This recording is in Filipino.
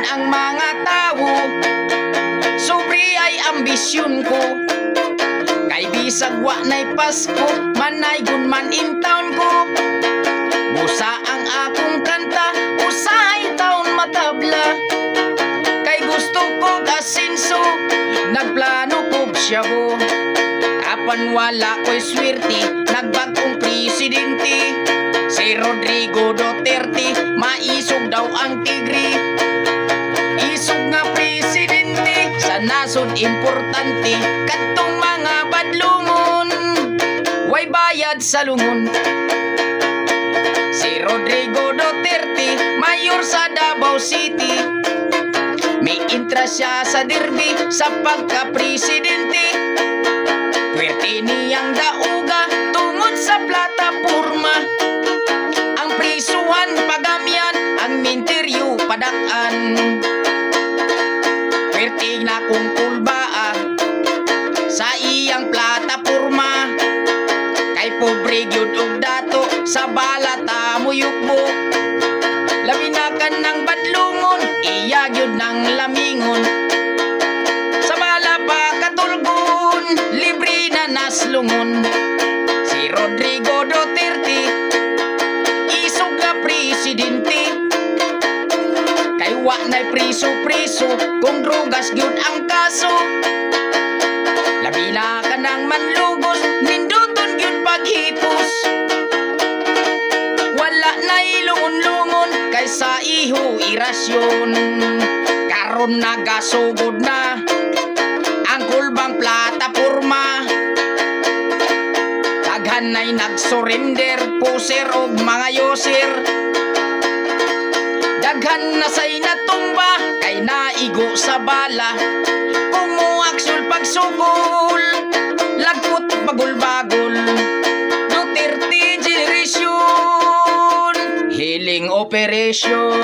ang mga tao, sobre ay ambisyon ko. Kay bisag wa nay Pasko, manay gunman in town ko. Busa ang akong kanta, usahay taon matabla. Kay gusto ko asinso, nagplano ko siyabo. Apan wala ko'y swerte, nagbagong presidente. Si Rodrigo Duterte, maisog daw ang tigre. Isog nga presidente, sa nasod importante. Kadtong mga badlungon, way bayad sa lungon. Si Rodrigo Duterte, mayor sa Davao City. May interest siya sa derby, sa pagka-presidente. Pwerte niyang dauga, tungod sa plataporma. Ang prisuhan, pagamyan, ang minteryo, padakan. Pwerte na kung kulbaa, sa iyang plataporma. Kay pobre gyud og dato, sa balata mo yukbo. Labinakan ng badlungon, iya gyud ng lamingon. Sa bala pa katulgon, libre na naslungon. Si Rodrigo Duterte, isog nga presidente. Kay wa nay priso-priso, kung drugas gyud ang kaso. Labina ka ng manlugos, ninduton gyud paghipos. Wala na'y lungon-lungon, kaysa iho irasyon. Karon nagasugod na ang kulbang plataporma. Daghan na'y nagsurrender, poser og mga yoser. Daghan na say natumba, kay naigo sa bala. Umuaksul pagsugol, lagot bagol-bagol. Duterte generation, healing operation.